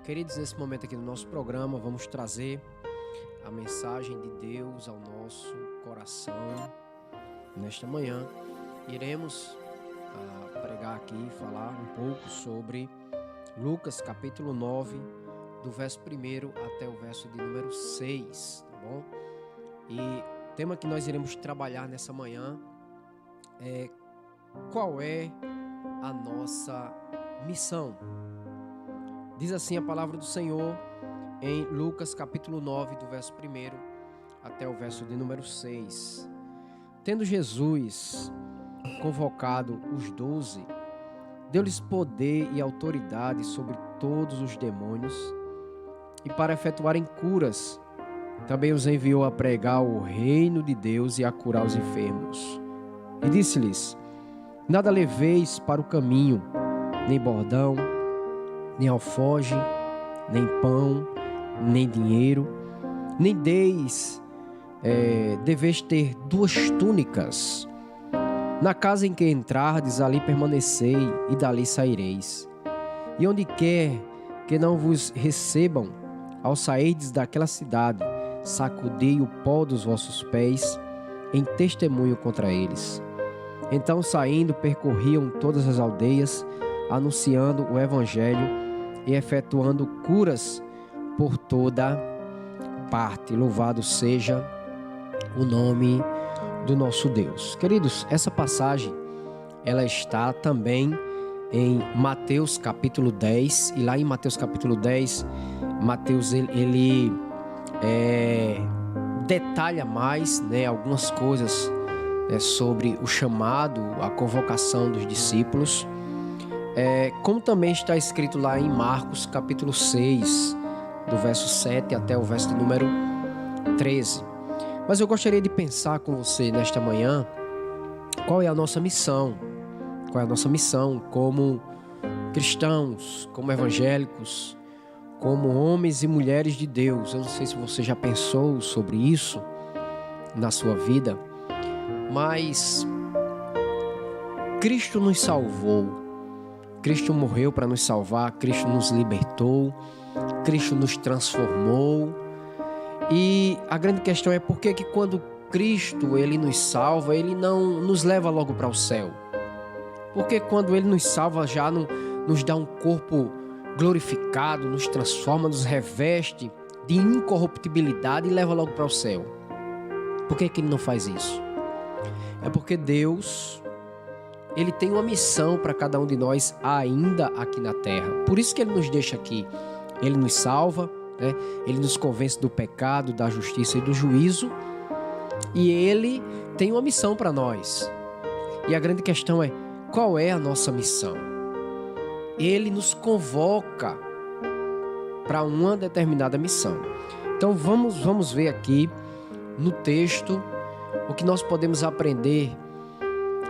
Queridos, nesse momento aqui no nosso programa, vamos trazer a mensagem de Deus ao nosso coração. Nesta manhã, iremos pregar aqui, falar um pouco sobre Lucas capítulo 9, do verso 1 até o verso de número 6, tá bom? E o tema que nós iremos trabalhar nessa manhã é: qual é a nossa missão? Diz assim a palavra do Senhor em Lucas capítulo 9, do verso 1 até o verso de número 6. Tendo Jesus convocado os 12, deu-lhes poder e autoridade sobre todos os demônios e para efetuarem curas. Também os enviou a pregar o reino de Deus e a curar os enfermos. E disse-lhes: nada leveis para o caminho, nem bordão, nem alforje, nem pão, nem dinheiro, nem deveis ter 2 túnicas. Na casa em que entrardes, ali permanecei, e dali saireis. E onde quer que não vos recebam, ao sairdes daquela cidade, sacudei o pó dos vossos pés, em testemunho contra eles. Então, saindo, percorriam todas as aldeias, anunciando o evangelho e efetuando curas por toda parte. Louvado seja o nome do nosso Deus. Queridos, essa passagem ela está também em Mateus capítulo 10, e lá em Mateus capítulo 10, Mateus ele detalha mais, algumas coisas sobre o chamado, a convocação dos discípulos, como também está escrito lá em Marcos capítulo 6, do verso 7 até o verso de número 13. Mas eu gostaria de pensar com você nesta manhã qual é a nossa missão. Qual é a nossa missão como cristãos, como evangélicos, como homens e mulheres de Deus. Eu não sei se você já pensou sobre isso na sua vida, mas Cristo nos salvou. Cristo morreu para nos salvar, Cristo nos libertou, Cristo nos transformou. E a grande questão é por que quando Cristo ele nos salva, ele não nos leva logo para o céu? Porque quando ele nos salva já não nos dá um corpo glorificado, nos transforma, nos reveste de incorruptibilidade e leva logo para o céu? Por que ele não faz isso? É porque Deus ele tem uma missão para cada um de nós ainda aqui na terra. Por isso que ele nos deixa aqui. Ele nos salva, ele nos convence do pecado, da justiça e do juízo. E ele tem uma missão para nós. E a grande questão é: qual é a nossa missão? Ele nos convoca para uma determinada missão. Então vamos ver aqui no texto o que nós podemos aprender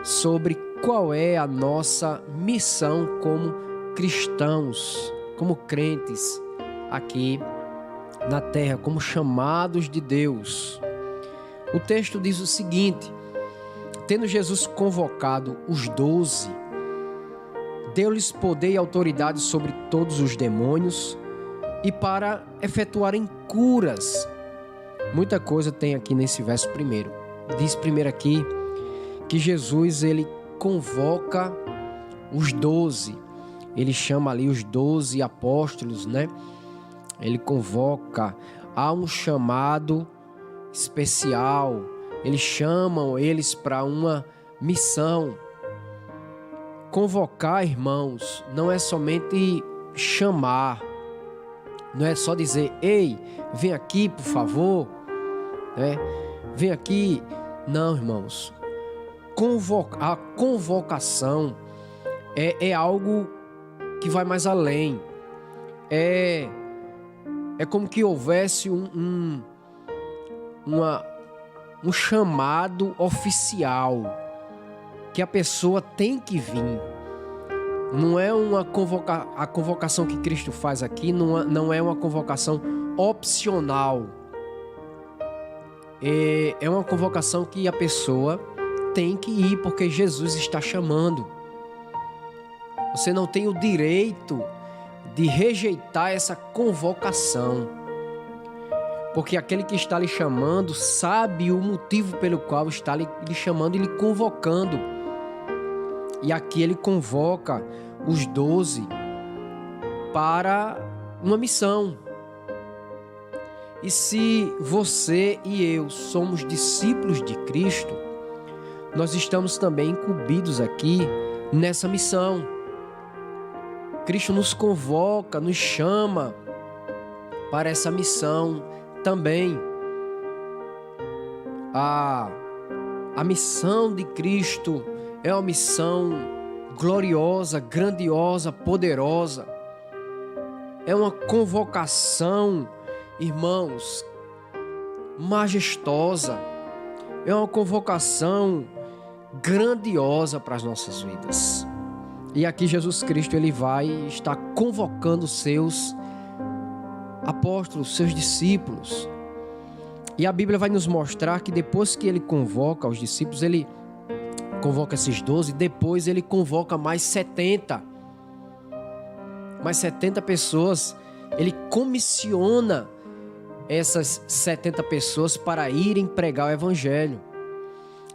sobre qual é a nossa missão como cristãos, como crentes aqui na terra, como chamados de Deus. O texto diz o seguinte: tendo Jesus convocado os 12, deu-lhes poder e autoridade sobre todos os demônios e para efetuarem curas. Muita coisa tem aqui nesse verso primeiro. Diz primeiro aqui que Jesus ele convoca os 12. Ele chama ali os 12 apóstolos, Ele convoca, há um chamado especial. Eles chamam eles para uma missão. Convocar, irmãos, não é somente chamar. Não é só dizer: ei, vem aqui, por favor. Vem aqui. Não, irmãos. A convocação é algo que vai mais além. É como que houvesse um chamado oficial que a pessoa tem que vir. Não é a convocação que Cristo faz aqui não é uma convocação opcional. É uma convocação que a pessoa tem que ir porque Jesus está chamando. Você não tem o direito de rejeitar essa convocação. Porque aquele que está lhe chamando sabe o motivo pelo qual está lhe chamando e lhe convocando. E aqui ele convoca os 12 para uma missão. E se você e eu somos discípulos de Cristo, nós estamos também incumbidos aqui nessa missão. Cristo nos convoca, nos chama para essa missão também. A missão de Cristo é uma missão gloriosa, grandiosa, poderosa. É uma convocação, irmãos, majestosa. É uma convocação grandiosa para as nossas vidas. E aqui Jesus Cristo, ele vai estar convocando seus apóstolos, seus discípulos. E a Bíblia vai nos mostrar que depois que ele convoca os discípulos, ele convoca esses 12, depois ele convoca mais 70. Mais 70 pessoas. Ele comissiona essas 70 pessoas para irem pregar o Evangelho.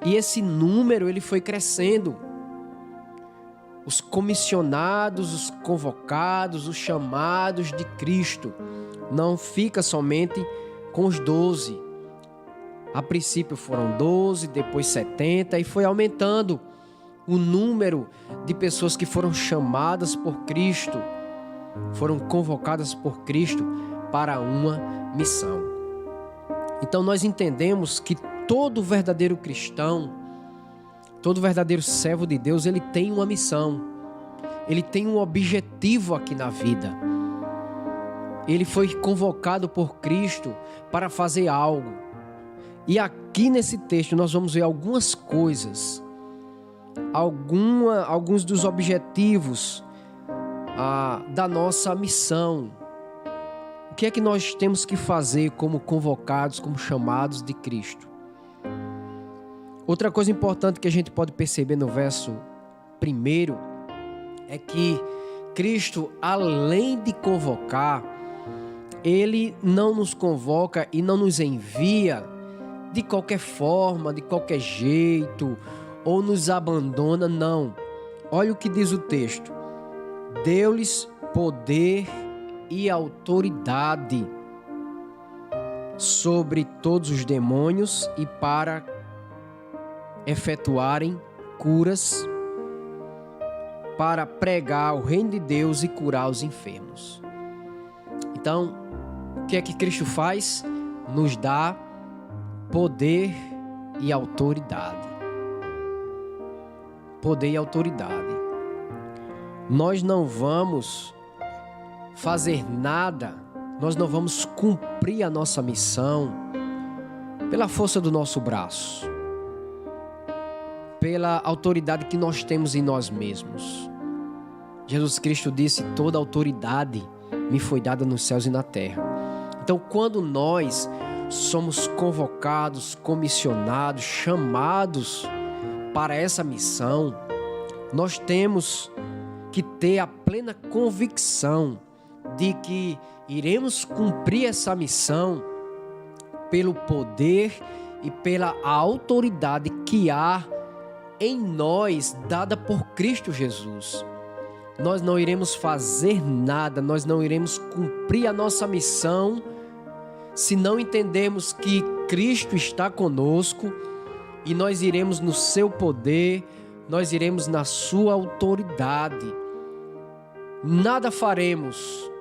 E esse número ele foi crescendo. Os comissionados, os convocados, os chamados de Cristo. Não fica somente com os 12. A princípio foram 12, depois 70 e foi aumentando o número de pessoas que foram chamadas por Cristo, foram convocadas por Cristo para uma missão. Então nós entendemos que todo verdadeiro cristão, todo verdadeiro servo de Deus, ele tem uma missão. Ele tem um objetivo aqui na vida. Ele foi convocado por Cristo para fazer algo. E aqui nesse texto nós vamos ver algumas coisas, alguns dos objetivos da nossa missão. O que é que nós temos que fazer como convocados, como chamados de Cristo? Outra coisa importante que a gente pode perceber no verso 1 é que Cristo, além de convocar, Ele não nos convoca e não nos envia de qualquer forma, de qualquer jeito, ou nos abandona, não. Olha o que diz o texto. Deu-lhes poder e autoridade sobre todos os demônios e para efetuarem curas, para pregar o reino de Deus e curar os enfermos. Então, o que é que Cristo faz? Nos dá poder e autoridade. Poder e autoridade. Nós não vamos fazer nada, nós não vamos cumprir a nossa missão pela força do nosso braço, pela autoridade que nós temos em nós mesmos. Jesus Cristo disse: toda autoridade me foi dada nos céus e na terra. Então, quando nós somos convocados, comissionados, chamados para essa missão, nós temos que ter a plena convicção de que iremos cumprir essa missão pelo poder e pela autoridade que há em nós, dada por Cristo Jesus. Nós não iremos fazer nada, nós não iremos cumprir a nossa missão se não entendermos que Cristo está conosco, e nós iremos no seu poder, nós iremos na sua autoridade. Nada faremos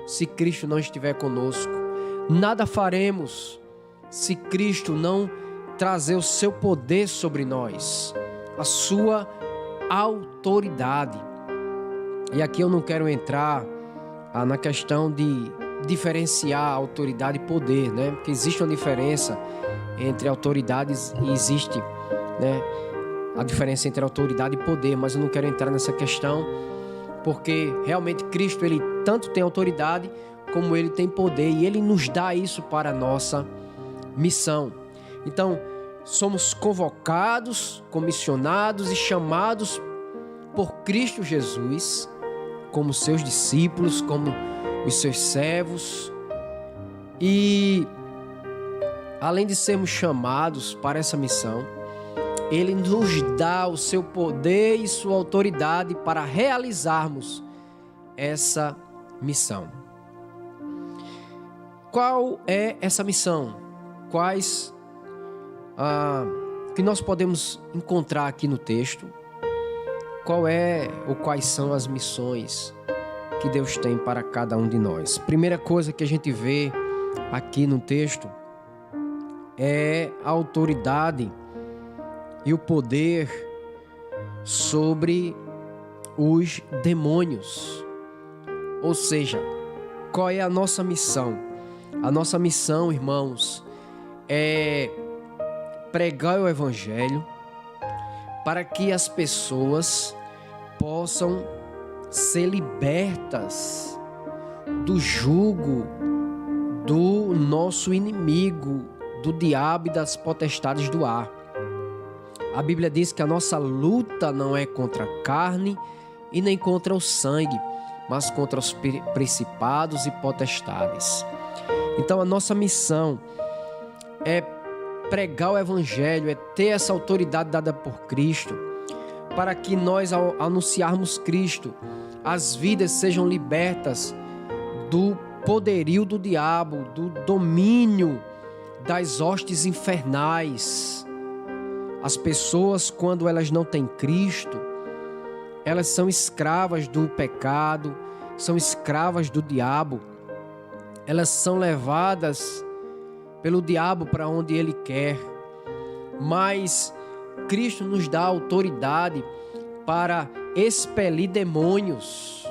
se Cristo não estiver conosco. Nada faremos se Cristo não trazer o seu poder sobre nós, a sua autoridade. E aqui eu não quero entrar na questão de diferenciar autoridade e poder, né? Porque existe uma diferença entre autoridades e existe, né, a diferença entre autoridade e poder, mas eu não quero entrar nessa questão, porque realmente Cristo, ele tanto tem autoridade como ele tem poder, e ele nos dá isso para a nossa missão. Então, somos convocados, comissionados e chamados por Cristo Jesus, como seus discípulos, como os seus servos. E além de sermos chamados para essa missão, Ele nos dá o seu poder e sua autoridade para realizarmos essa missão. Qual é essa missão? Quais que nós podemos encontrar aqui no texto? Qual é ou quais são as missões que Deus tem para cada um de nós? Primeira coisa que a gente vê aqui no texto é a autoridade e o poder sobre os demônios. Ou seja, qual é a nossa missão? A nossa missão, irmãos, é pregar o Evangelho para que as pessoas possam ser libertas do jugo do nosso inimigo, do diabo e das potestades do ar. A Bíblia diz que a nossa luta não é contra a carne e nem contra o sangue, mas contra os principados e potestades. Então a nossa missão é pregar o Evangelho, é ter essa autoridade dada por Cristo, para que nós, ao anunciarmos Cristo, as vidas sejam libertas do poderio do diabo, do domínio das hostes infernais. As pessoas, quando elas não têm Cristo, elas são escravas do pecado, são escravas do diabo. Elas são levadas pelo diabo para onde ele quer. Mas Cristo nos dá autoridade para expelir demônios.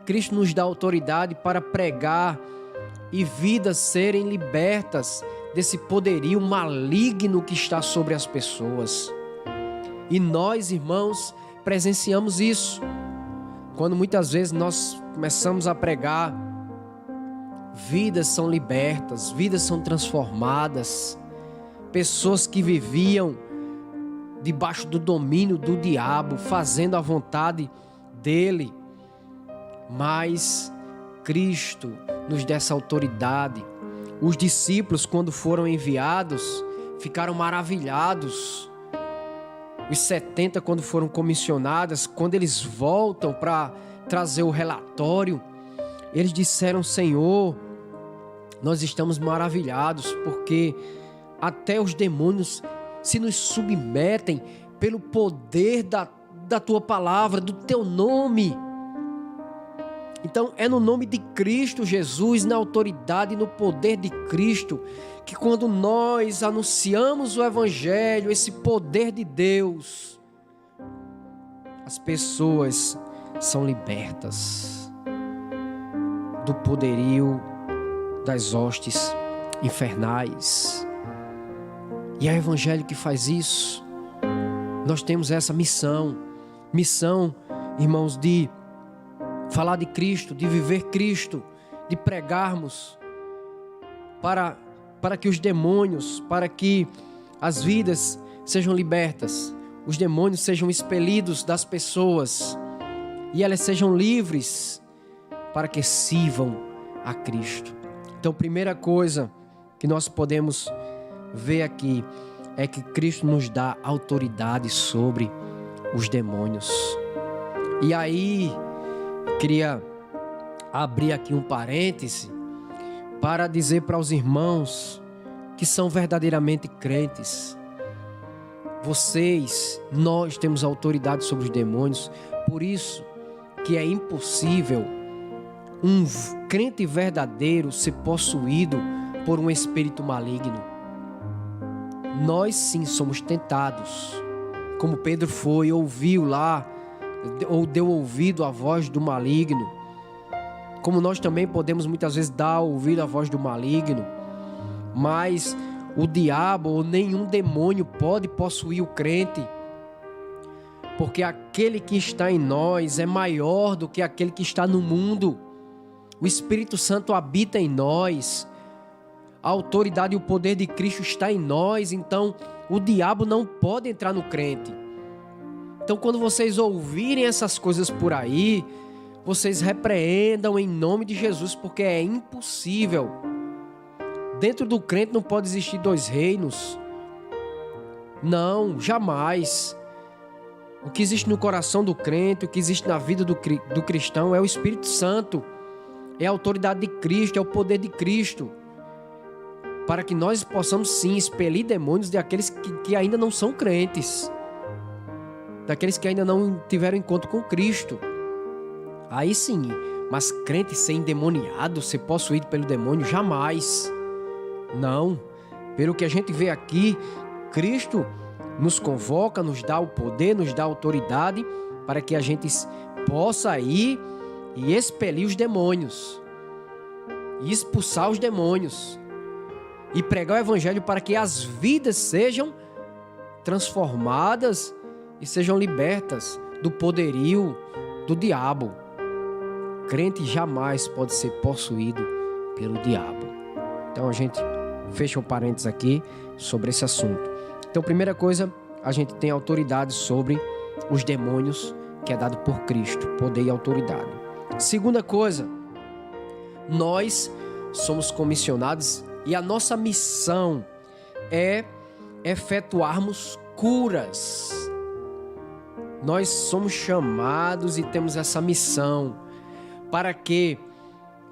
Cristo nos dá autoridade para pregar e vidas serem libertas desse poderio maligno que está sobre as pessoas. E nós, irmãos, presenciamos isso. Quando muitas vezes nós começamos a pregar, vidas são libertas, vidas são transformadas. Pessoas que viviam debaixo do domínio do diabo, fazendo a vontade dele. Mas Cristo nos dá essa autoridade. Os discípulos, quando foram enviados, ficaram maravilhados. Os 70, quando foram comissionados, quando eles voltam para trazer o relatório, eles disseram: Senhor, nós estamos maravilhados, porque até os demônios se nos submetem pelo poder da tua palavra, do teu nome. Então é no nome de Cristo Jesus, na autoridade e no poder de Cristo, que quando nós anunciamos o Evangelho, esse poder de Deus, as pessoas são libertas do poderio das hostes infernais. E é o Evangelho que faz isso. Nós temos essa missão, irmãos, de falar de Cristo, de viver Cristo, de pregarmos para que os demônios, para que as vidas sejam libertas, os demônios sejam expelidos das pessoas e elas sejam livres para que sirvam a Cristo. Então, primeira coisa que nós podemos ver aqui é que Cristo nos dá autoridade sobre os demônios. E aí, queria abrir aqui um parêntese para dizer para os irmãos que são verdadeiramente crentes: nós temos autoridade sobre os demônios. Por isso que é impossível um crente verdadeiro ser possuído por um espírito maligno. Nós sim somos tentados, como Pedro foi, ouviu lá, ou deu ouvido à voz do maligno, como nós também podemos muitas vezes dar ouvido à voz do maligno. Mas o diabo ou nenhum demônio pode possuir o crente, porque aquele que está em nós é maior do que aquele que está no mundo. O Espírito Santo habita em nós, a autoridade e o poder de Cristo está em nós, então o diabo não pode entrar no crente. Então, quando vocês ouvirem essas coisas por aí, vocês repreendam em nome de Jesus, porque é impossível. Dentro do crente não pode existir dois reinos. Não, jamais. O que existe no coração do crente, o que existe na vida do cristão é o Espírito Santo, é a autoridade de Cristo, é o poder de Cristo, para que nós possamos sim expelir demônios daqueles que ainda não são crentes, daqueles que ainda não tiveram encontro com Cristo. Aí sim, mas crente ser endemoniado, ser possuído pelo demônio, jamais. Não, pelo que a gente vê aqui, Cristo nos convoca, nos dá o poder, nos dá a autoridade para que a gente possa ir e expelir os demônios, e expulsar os demônios, e pregar o evangelho para que as vidas sejam transformadas e sejam libertas do poderio do diabo. Crente jamais pode ser possuído pelo diabo. Então a gente fecha um parênteses aqui sobre esse assunto. Então, primeira coisa, a gente tem autoridade sobre os demônios, que é dado por Cristo, poder e autoridade. Segunda coisa, nós somos comissionados e a nossa missão é efetuarmos curas. Nós somos chamados e temos essa missão para que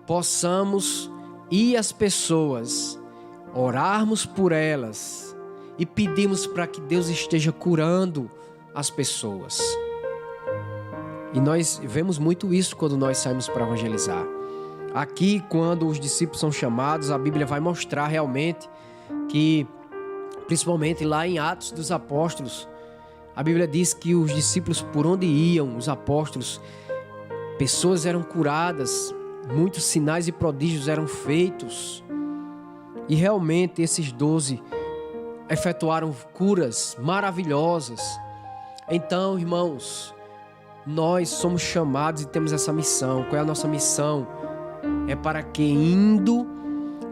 possamos ir às pessoas, orarmos por elas e pedimos para que Deus esteja curando as pessoas. E nós vemos muito isso quando nós saímos para evangelizar. Aqui, quando os discípulos são chamados, a Bíblia vai mostrar realmente que, principalmente lá em Atos dos Apóstolos, a Bíblia diz que os discípulos, por onde iam, os apóstolos, pessoas eram curadas, muitos sinais e prodígios eram feitos. E realmente esses 12 efetuaram curas maravilhosas. Então, irmãos, nós somos chamados e temos essa missão. Qual é a nossa missão? É para que indo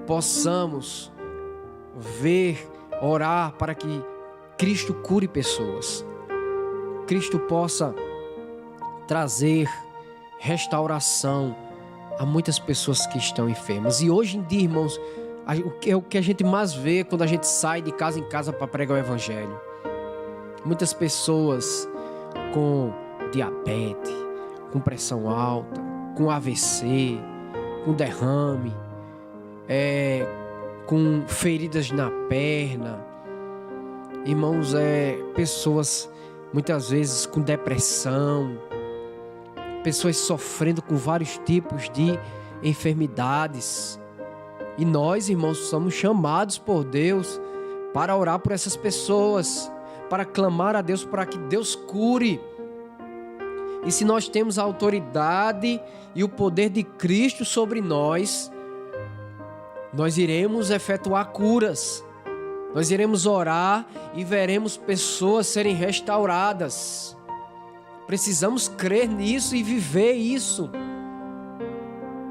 possamos ver, orar para que Cristo cure pessoas. Cristo possa trazer restauração a muitas pessoas que estão enfermas. E hoje em dia, irmãos, o que a gente mais vê quando a gente sai de casa em casa para pregar o evangelho. Muitas pessoas com diabetes, com pressão alta, com AVC, com derrame, com feridas na perna. Irmãos, pessoas muitas vezes com depressão, pessoas sofrendo com vários tipos de enfermidades. E nós, irmãos, somos chamados por Deus para orar por essas pessoas, para clamar a Deus para que Deus cure. E se nós temos a autoridade e o poder de Cristo sobre nós, nós iremos efetuar curas. Nós iremos orar e veremos pessoas serem restauradas. Precisamos crer nisso e viver isso.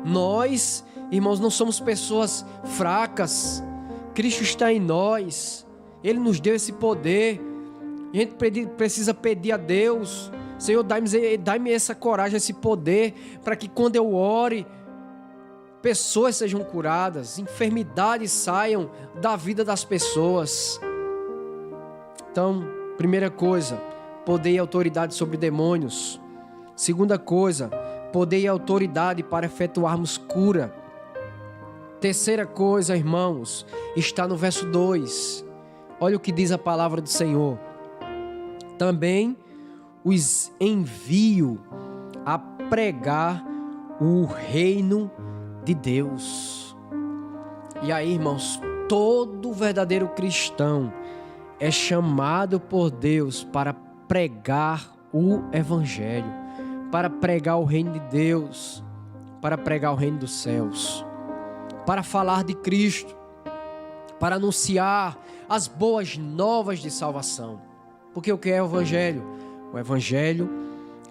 Nós, irmãos, não somos pessoas fracas. Cristo está em nós. Ele nos deu esse poder. A gente precisa pedir a Deus: Senhor, dai-me essa coragem, esse poder, para que quando eu ore, pessoas sejam curadas, enfermidades saiam da vida das pessoas. Então, primeira coisa, poder e autoridade sobre demônios. Segunda coisa, poder e autoridade para efetuarmos cura. Terceira coisa, irmãos, está no verso 2. Olha o que diz a palavra do Senhor. Também os envio a pregar o reino de Deus. E aí, irmãos, todo verdadeiro cristão é chamado por Deus para pregar o evangelho, para pregar o reino de Deus, para pregar o reino dos céus, para falar de Cristo, para anunciar as boas novas de salvação. Porque o que é o evangelho? O evangelho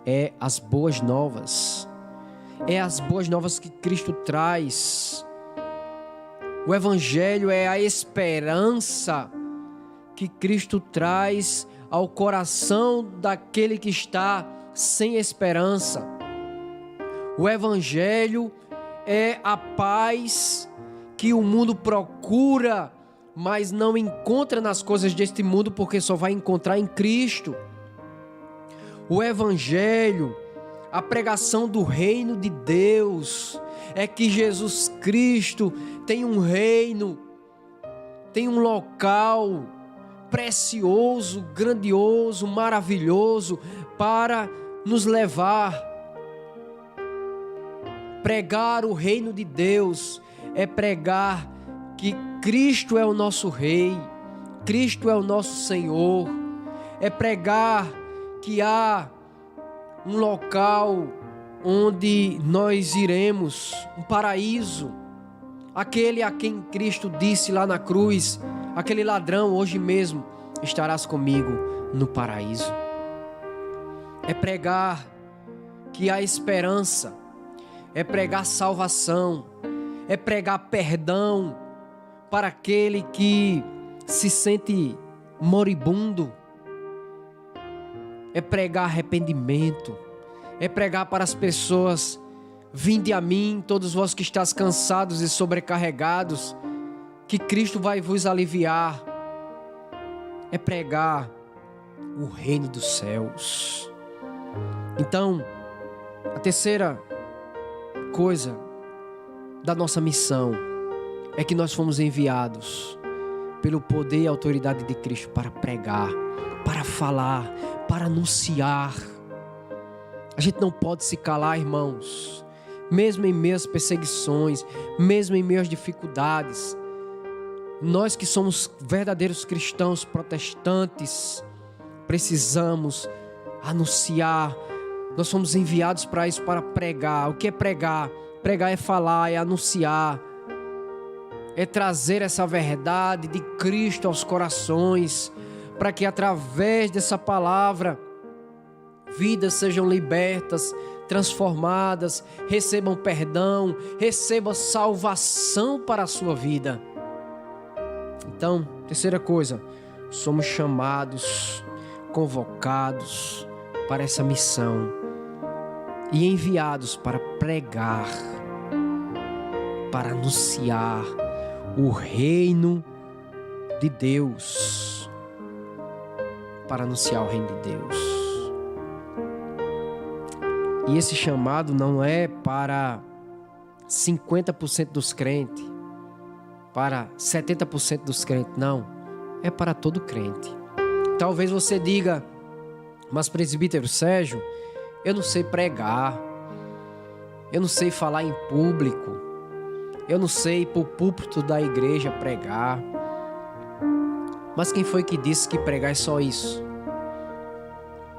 é as boas novas. É as boas novas que Cristo traz. O evangelho é a esperança que Cristo traz ao coração daquele que está sem esperança. O Evangelho é a paz que o mundo procura, mas não encontra nas coisas deste mundo, porque só vai encontrar em Cristo. O Evangelho, a pregação do reino de Deus, é que Jesus Cristo tem um reino, tem um local precioso, grandioso, maravilhoso para nos levar. Pregar o reino de Deus é pregar que Cristo é o nosso Rei, Cristo é o nosso Senhor. É pregar que há um local onde nós iremos, um paraíso. Aquele a quem Cristo disse lá na cruz, aquele ladrão, hoje mesmo estarás comigo no paraíso. É pregar que há esperança, é pregar salvação, é pregar perdão para aquele que se sente moribundo, é pregar arrependimento, é pregar para as pessoas: vinde a mim, todos vós que estáis cansados e sobrecarregados, que Cristo vai vos aliviar. É pregar o reino dos céus. Então, a terceira coisa da nossa missão é que nós fomos enviados pelo poder e autoridade de Cristo para pregar, para falar, para anunciar. A gente não pode se calar, irmãos, mesmo em meio às perseguições, mesmo em meio às dificuldades. Nós que somos verdadeiros cristãos protestantes, precisamos anunciar. Nós fomos enviados para isso, para pregar. O que é pregar? Pregar é falar, é anunciar, é trazer essa verdade de Cristo aos corações, para que através dessa palavra vidas sejam libertas, transformadas, recebam perdão, recebam salvação para a sua vida. Então, terceira coisa, somos chamados, convocados para essa missão e enviados para pregar, para anunciar o reino de Deus, para anunciar o reino de Deus. E esse chamado não é para 50% dos crentes, para 70% dos crentes, não. É para todo crente. Talvez você diga: mas presbítero Sérgio, eu não sei pregar, eu não sei falar em público, eu não sei ir para o púlpito da igreja pregar. Mas quem foi que disse que pregar é só isso?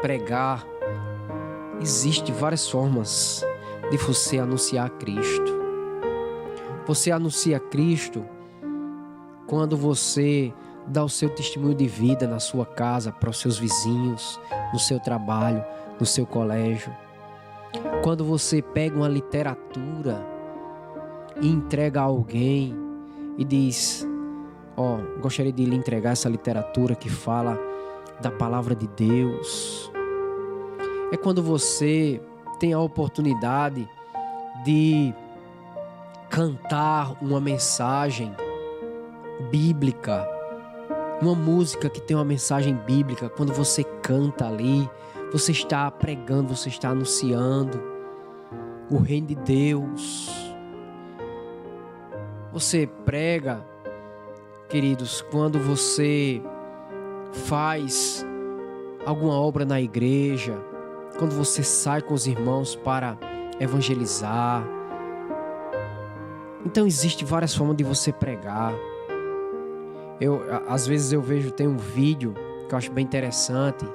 Pregar, existe várias formas de você anunciar Cristo. Você anuncia Cristo quando você dá o seu testemunho de vida na sua casa, para os seus vizinhos, no seu trabalho, no seu colégio. Quando você pega uma literatura e entrega a alguém e diz: gostaria de lhe entregar essa literatura que fala da palavra de Deus. É quando você tem a oportunidade de cantar uma mensagem bíblica, uma música que tem uma mensagem bíblica. Quando você canta ali, você está pregando, você está anunciando o reino de Deus. Você prega, queridos, quando você faz alguma obra na igreja, quando você sai com os irmãos para evangelizar. Então existem várias formas de você pregar. Às vezes eu vejo, tem um vídeo que eu acho bem interessante.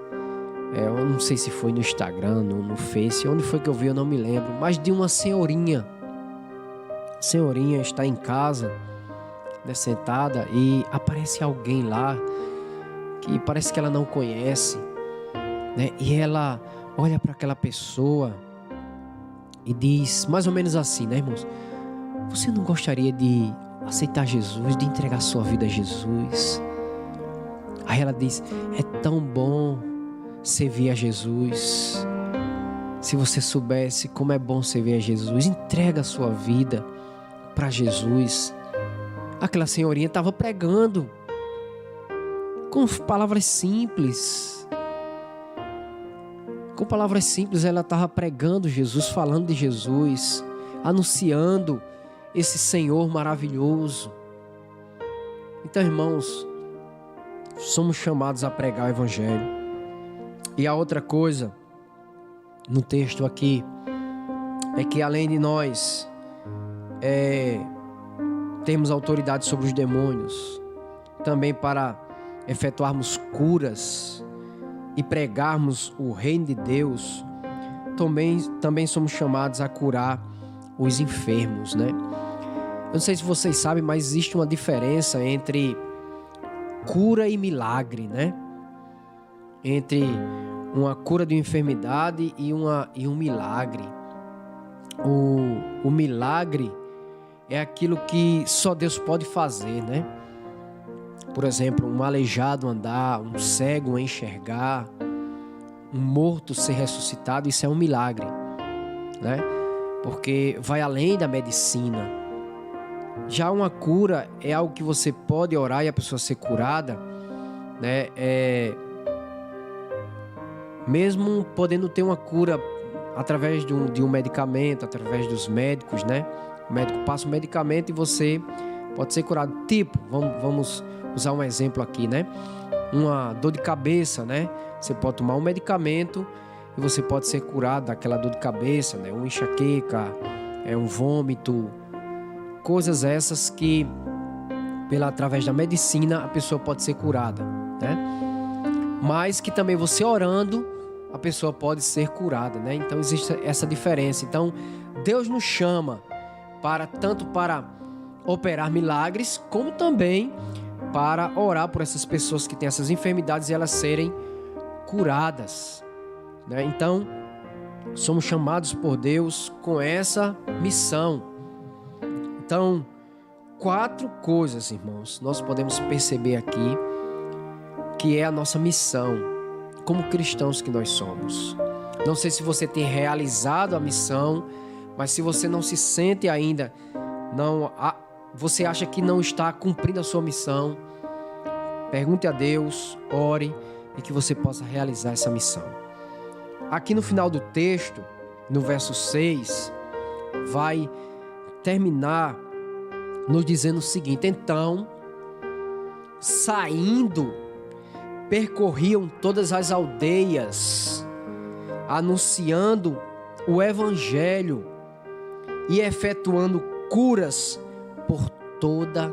Eu não sei se foi no Instagram, no Face, onde foi que eu vi, eu não me lembro. Mas de uma senhorinha. A senhorinha está em casa, né, sentada, e aparece alguém lá que parece que ela não conhece, né? E ela olha para aquela pessoa e diz mais ou menos assim, né, irmãos? Você não gostaria de aceitar Jesus, de entregar sua vida a Jesus? Aí ela diz: é tão bom servir a Jesus, Se você soubesse como é bom servir a Jesus, entrega a sua vida para Jesus. Aquela senhorinha estava pregando com palavras simples. Com palavras simples, ela estava pregando Jesus, falando de Jesus, anunciando esse Senhor maravilhoso. Então, irmãos, somos chamados a pregar o Evangelho. E a outra coisa, no texto aqui, é que além de nós temos autoridade sobre os demônios, também para efetuarmos curas e pregarmos o reino de Deus, também somos chamados a curar os enfermos, né? Eu não sei se vocês sabem, mas existe uma diferença entre cura e milagre, né? Entre uma cura de uma enfermidade e um milagre. O milagre é aquilo que só Deus pode fazer, né? Por exemplo, um aleijado andar, um cego enxergar, um morto ser ressuscitado, isso é um milagre, né? Porque vai além da medicina. Já uma cura é algo que você pode orar e a pessoa ser curada, né? Mesmo podendo ter uma cura através de um medicamento, através dos médicos, né? O médico passa um medicamento e você pode ser curado. Tipo, vamos usar um exemplo aqui, né? Uma dor de cabeça, né? Você pode tomar um medicamento e você pode ser curado daquela dor de cabeça, né? Uma enxaqueca, um vômito, coisas essas que, através da medicina, a pessoa pode ser curada, né? Mas que também você orando, a pessoa pode ser curada, né? Então existe essa diferença. Então Deus nos chama tanto para operar milagres, como também para orar por essas pessoas que têm essas enfermidades e elas serem curadas, né? Então somos chamados por Deus com essa missão. Então, 4 coisas, irmãos, nós podemos perceber aqui que é a nossa missão como cristãos que nós somos. Não sei se você tem realizado a missão, mas se você não se sente ainda, você acha que não está cumprindo a sua missão, pergunte a Deus, ore e que você possa realizar essa missão. Aqui no final do texto, no verso 6, vai terminar nos dizendo o seguinte: então, saindo, percorriam todas as aldeias, anunciando o Evangelho e efetuando curas por toda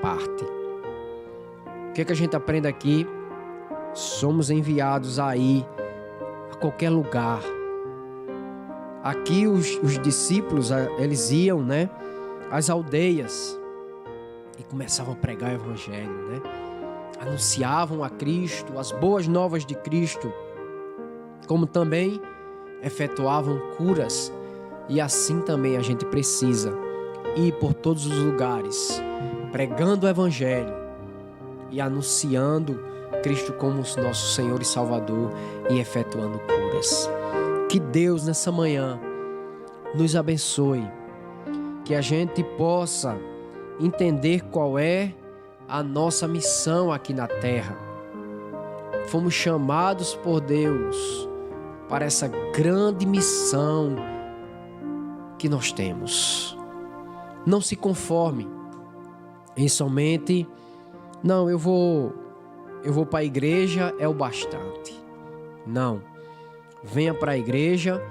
parte. O que a gente aprende aqui? Somos enviados a ir a qualquer lugar. Aqui os discípulos, eles iam, né, às aldeias e começavam a pregar o Evangelho, né? Anunciavam a Cristo, as boas novas de Cristo, como também efetuavam curas. E assim também a gente precisa ir por todos os lugares, pregando o Evangelho e anunciando Cristo como nosso Senhor e Salvador e efetuando curas. Que Deus nessa manhã nos abençoe, que a gente possa entender qual é a nossa missão aqui na terra. Fomos chamados por Deus para essa grande missão que nós temos. Não se conforme em somente, não, eu vou para a igreja, é o bastante. Não. Venha para a igreja,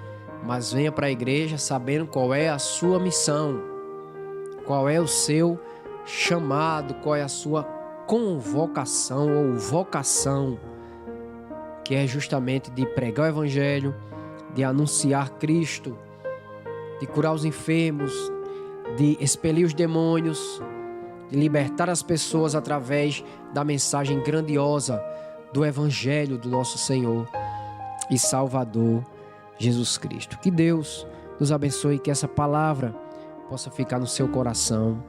mas venha para a igreja sabendo qual é a sua missão, qual é o seu chamado, qual é a sua convocação ou vocação, que é justamente de pregar o Evangelho, de anunciar Cristo, de curar os enfermos, de expelir os demônios, de libertar as pessoas através da mensagem grandiosa do Evangelho do nosso Senhor e Salvador Jesus Cristo. Que Deus nos abençoe, que essa palavra possa ficar no seu coração.